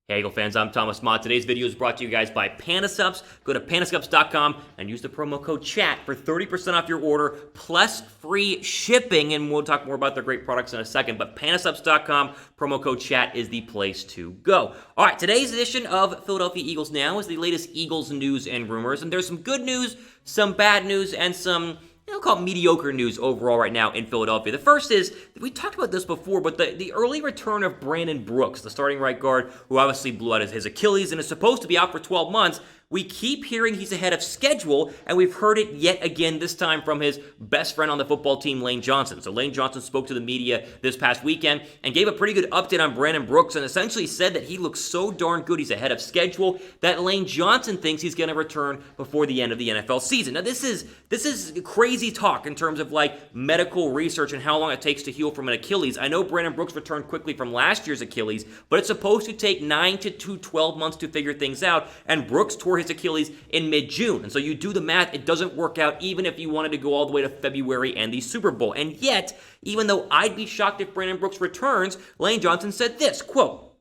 Hey Eagle fans, I'm Thomas Mott. Today's video is brought to you guys by Panasubs. Go to panasubs.com and use the promo code CHAT for 30% off your order plus free shipping. And we'll talk more about their great products in a second. But panasubs.com, promo code CHAT is the place to go. All right, today's edition of Philadelphia Eagles Now is the latest Eagles news and rumors. And there's some good news, some bad news, and some I'll call it mediocre news overall right now in Philadelphia. The first is, we talked about this before, but the early return of Brandon Brooks, the starting right guard, who obviously blew out his Achilles and is supposed to be out for 12 months. We keep hearing he's ahead of schedule, and we've heard it yet again, this time from his best friend on the football team, Lane Johnson. So Lane Johnson spoke to the media this past weekend and gave a pretty good update on Brandon Brooks and essentially said that he looks so darn good, he's ahead of schedule, that Lane Johnson thinks he's going to return before the end of the NFL season. Now, this is crazy talk in terms of like medical research and how long it takes to heal from an Achilles. I know Brandon Brooks returned quickly from last year's Achilles, but it's supposed to take 9 to 12 months to figure things out, and Brooks tore his Achilles in mid-June. And so you do the math, it doesn't work out even if you wanted to go all the way to February and the Super Bowl. And yet, even though I'd be shocked if Brandon Brooks returns, Lane Johnson said this, quote,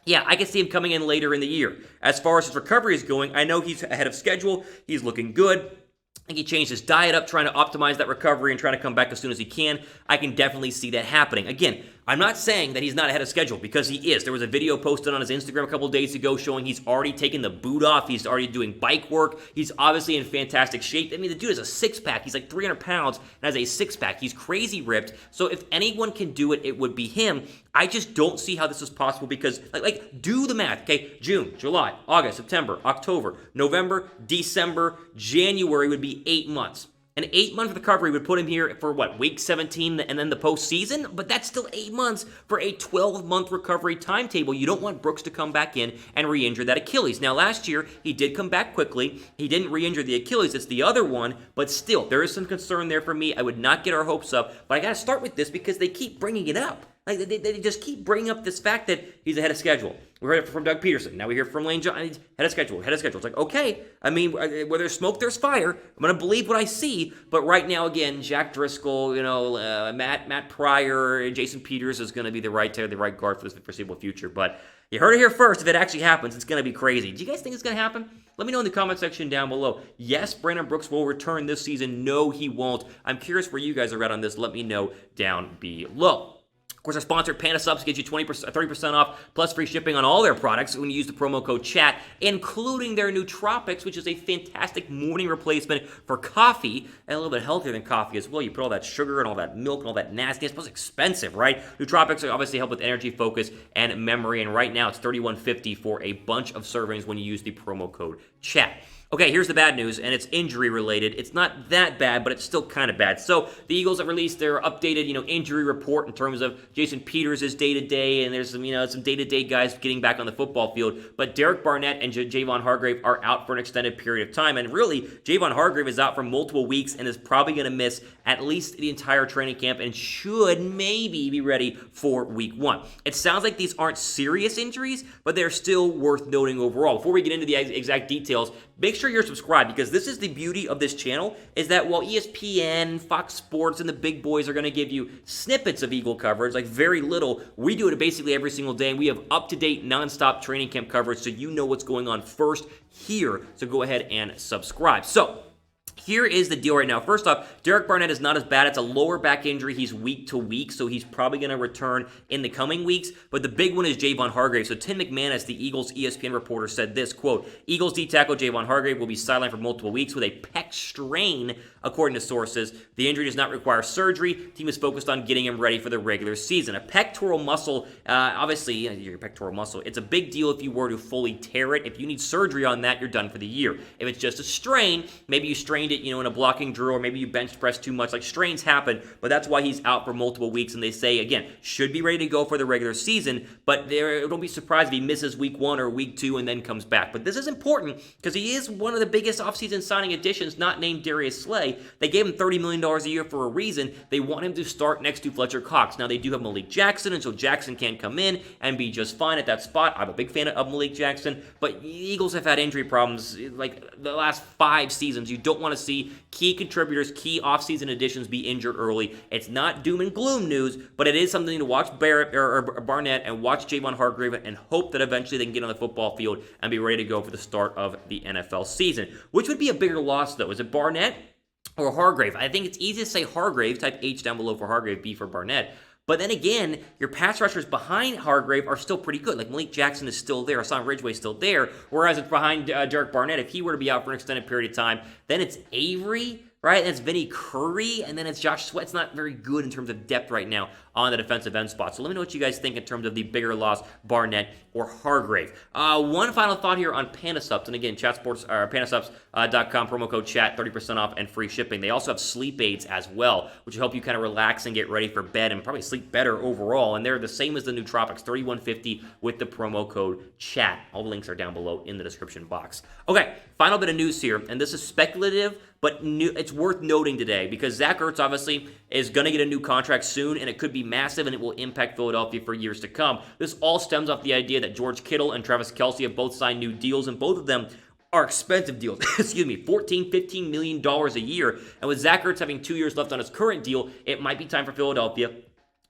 "Yeah, I can see him coming in later in the year. As far as his recovery is going, I know he's ahead of schedule. He's looking good. I think he changed his diet up, trying to optimize that recovery and trying to come back as soon as he can. I can definitely see that happening." Again, I'm not saying that he's not ahead of schedule, because he is. There was a video posted on his Instagram a couple days ago showing he's already taken the boot off. He's already doing bike work. He's obviously in fantastic shape. I mean, the dude has a six-pack. He's like 300 pounds and has a six-pack. He's crazy ripped. So if anyone can do it, it would be him. I just don't see how this is possible because, do the math, okay? June, July, August, September, October, November, December, January would be 8 months. An 8-month recovery would put him here for, week 17 and then the postseason? But that's still 8 months for a 12-month recovery timetable. You don't want Brooks to come back in and re-injure that Achilles. Now, last year, he did come back quickly. He didn't re-injure the Achilles. It's the other one. But still, there is some concern there for me. I would not get our hopes up. But I got to start with this because they keep bringing it up. They just keep bringing up this fact that he's ahead of schedule. We heard it from Doug Peterson. Now we hear from Lane Johnson. He's ahead of schedule. It's like, okay. I mean, where there's smoke, there's fire. I'm going to believe what I see. But right now, again, Jack Driscoll, Matt Pryor, Jason Peters is going to be the right guard for the foreseeable future. But you heard it here first. If it actually happens, it's going to be crazy. Do you guys think it's going to happen? Let me know in the comment section down below. Yes, Brandon Brooks will return this season. No, he won't. I'm curious where you guys are at on this. Let me know down below. Of course, our sponsor, Panasubs, gives you 30% off plus free shipping on all their products when you use the promo code CHAT, including their Nootropics, which is a fantastic morning replacement for coffee, and a little bit healthier than coffee as well. You put all that sugar and all that milk and all that nasty. It's expensive, right? Nootropics obviously help with energy, focus, and memory, and right now it's $31.50 for a bunch of servings when you use the promo code CHAT. Okay, here's the bad news, and it's injury-related. It's not that bad, but it's still kind of bad. So the Eagles have released their updated, injury report in terms of Jason Peters' day-to-day, and there's some day-to-day guys getting back on the football field. But Derek Barnett and Javon Hargrave are out for an extended period of time, and really, Javon Hargrave is out for multiple weeks and is probably going to miss at least the entire training camp and should maybe be ready for week 1. It sounds like these aren't serious injuries, but they're still worth noting overall. Before we get into the exact details, make sure you're subscribed, because this is the beauty of this channel, is that while ESPN, Fox Sports, and the big boys are going to give you snippets of Eagle coverage, like very little, we do it basically every single day, and we have up-to-date, non-stop training camp coverage, so you know what's going on first here. So go ahead and subscribe. So here is the deal right now. First off, Derek Barnett is not as bad. It's a lower back injury. He's week to week, so he's probably going to return in the coming weeks. But the big one is Javon Hargrave. So Tim McManus, the Eagles ESPN reporter, said this, quote, "Eagles D-tackle Javon Hargrave will be sidelined for multiple weeks with a pec strain, according to sources. The injury does not require surgery. The team is focused on getting him ready for the regular season." A pectoral muscle, obviously, your pectoral muscle, it's a big deal if you were to fully tear it. If you need surgery on that, you're done for the year. If it's just a strain, maybe you strained it, in a blocking drill, or maybe you bench press too much. Strains happen, but that's why he's out for multiple weeks. And they say, again, should be ready to go for the regular season, but don't be surprised if he misses week 1 or week 2 and then comes back. But this is important because he is one of the biggest offseason signing additions, not named Darius Slay. They gave him $30 million a year for a reason. They want him to start next to Fletcher Cox. Now, they do have Malik Jackson, and so Jackson can come in and be just fine at that spot. I'm a big fan of Malik Jackson, but the Eagles have had injury problems like the last 5 seasons. You don't want to want to see key contributors, key offseason additions be injured early. It's not doom and gloom news, but it is something to watch Barnett and watch Javon Hargrave and hope that eventually they can get on the football field and be ready to go for the start of the NFL season. Which would be a bigger loss, though? Is it Barnett or Hargrave? I think it's easy to say Hargrave. Type H down below for Hargrave, B for Barnett. But then again, your pass rushers behind Hargrave are still pretty good. Like Malik Jackson is still there. Hassan Ridgeway is still there. Whereas it's behind Derek Barnett. If he were to be out for an extended period of time, then it's Avery, right? And it's Vinny Curry. And then it's Josh Sweat's not very good in terms of depth right now on the defensive end spot. So let me know what you guys think in terms of the bigger loss, Barnett or Hargrave. One final thought here on Panda Subs. And again, PandaSubs.com, promo code chat, 30% off and free shipping. They also have sleep aids as well, which will help you kind of relax and get ready for bed and probably sleep better overall. And they're the same as the Nootropics, $31.50 with the promo code chat. All the links are down below in the description box. Okay, final bit of news here, and this is speculative, but it's worth noting today because Zach Ertz obviously is going to get a new contract soon, and it could be massive, and it will impact Philadelphia for years to come. This all stems off the idea that George Kittle and Travis Kelce have both signed new deals, and both of them are expensive deals. Excuse me, $14, $15 million a year. And with Zach Ertz having 2 years left on his current deal, it might be time for Philadelphia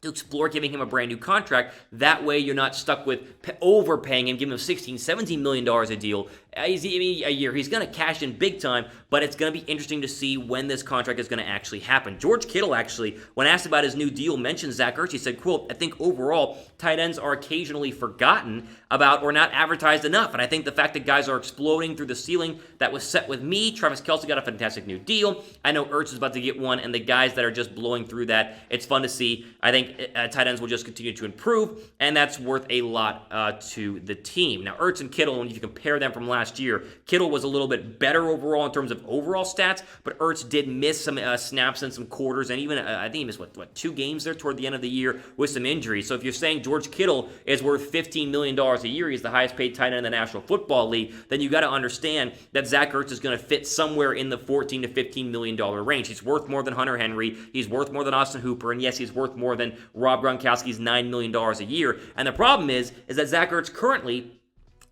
to explore giving him a brand new contract. That way you're not stuck with overpaying him, giving him $16, $17 million a deal a year. He's going to cash in big time, but it's going to be interesting to see when this contract is going to actually happen. George Kittle actually, when asked about his new deal, mentioned Zach Ertz. He said, quote, "I think overall tight ends are occasionally forgotten about or not advertised enough. And I think the fact that guys are exploding through the ceiling that was set with me, Travis Kelce got a fantastic new deal. I know Ertz is about to get one, and the guys that are just blowing through that, it's fun to see. I think tight ends will just continue to improve, and that's worth a lot to the team." Now, Ertz and Kittle, when you compare them from last year, Kittle was a little bit better overall in terms of overall stats, but Ertz did miss some snaps and some quarters, and even, I think he missed, 2 games there toward the end of the year with some injuries. So if you're saying George Kittle is worth $15 million a year, he's the highest paid tight end in the National Football League, then you got to understand that Zach Ertz is going to fit somewhere in the $14 to $15 million range. He's worth more than Hunter Henry. He's worth more than Austin Hooper, and yes, he's worth more than Rob Gronkowski's $9 million a year. And the problem is that Zach Ertz currently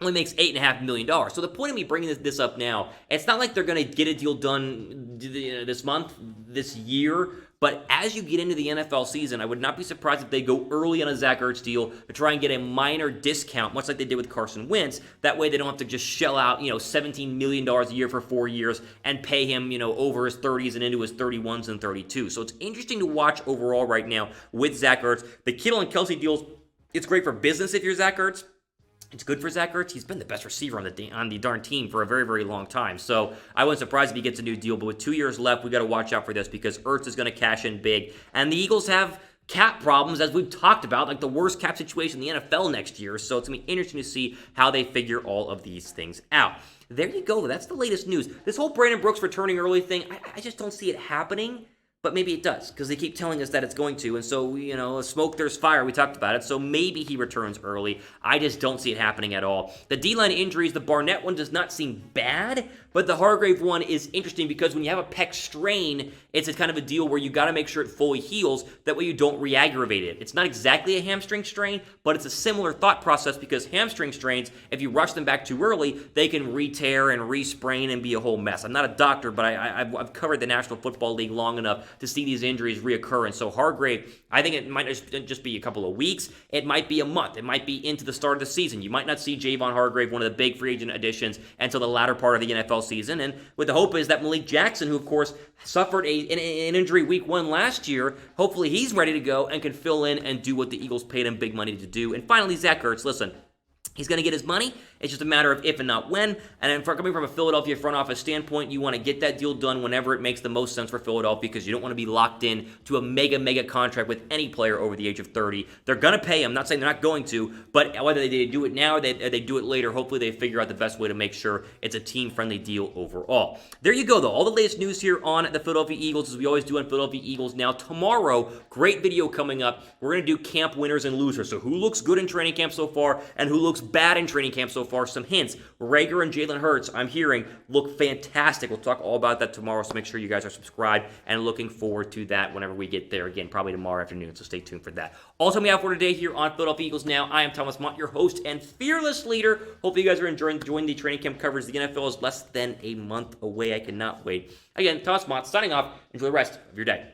only makes $8.5 million. So the point of me bringing this up now, it's not like they're going to get a deal done this month, this year, but as you get into the NFL season, I would not be surprised if they go early on a Zach Ertz deal to try and get a minor discount, much like they did with Carson Wentz. That way they don't have to just shell out, $17 million a year for 4 years and pay him, over his 30s and into his 31s and 32. So it's interesting to watch overall right now with Zach Ertz. The Kittle and Kelce deals, it's great for business if you're Zach Ertz. It's good for Zach Ertz. He's been the best receiver on the darn team for a very, very long time. So I wasn't surprised if he gets a new deal. But with 2 years left, we got to watch out for this because Ertz is going to cash in big. And the Eagles have cap problems, as we've talked about, like the worst cap situation in the NFL next year. So it's going to be interesting to see how they figure all of these things out. There you go. That's the latest news. This whole Brandon Brooks returning early thing, I just don't see it happening. But maybe it does, because they keep telling us that it's going to. And so, smoke, there's fire. We talked about it. So maybe he returns early. I just don't see it happening at all. The D-line injuries, the Barnett one does not seem bad, but the Hargrave one is interesting because when you have a pec strain, it's a kind of a deal where you got to make sure it fully heals. That way you don't re-aggravate it. It's not exactly a hamstring strain, but it's a similar thought process because hamstring strains, if you rush them back too early, they can re-tear and re-sprain and be a whole mess. I'm not a doctor, but I've covered the National Football League long enough to see these injuries reoccur. And so Hargrave, I think it might just be a couple of weeks. It might be a month. It might be into the start of the season. You might not see Javon Hargrave, one of the big free agent additions, until the latter part of the NFL season. And with the hope is that Malik Jackson, who of course suffered an injury week 1 last year, hopefully he's ready to go and can fill in and do what the Eagles paid him big money to do. And finally, Zach Ertz, listen, he's going to get his money. It's just a matter of if and not when. And coming from a Philadelphia front office standpoint, you want to get that deal done whenever it makes the most sense for Philadelphia because you don't want to be locked in to a mega contract with any player over the age of 30. They're going to pay him. I'm not saying they're not going to, but whether they do it now or they do it later, hopefully they figure out the best way to make sure it's a team-friendly deal overall. There you go, though. All the latest news here on the Philadelphia Eagles, as we always do on Philadelphia Eagles Now. Tomorrow, great video coming up. We're going to do camp winners and losers. So who looks good in training camp so far and who looks looks bad in training camp so far. Some hints. Rager and Jalen Hurts, I'm hearing, look fantastic. We'll talk all about that tomorrow, so make sure you guys are subscribed and looking forward to that whenever we get there. Again, probably tomorrow afternoon, so stay tuned for that. Also, we have for today here on Philadelphia Eagles Now. I am Thomas Mott, your host and fearless leader. Hopefully you guys are enjoying the training camp coverage. The NFL is less than a month away. I cannot wait. Again, Thomas Mott signing off. Enjoy the rest of your day.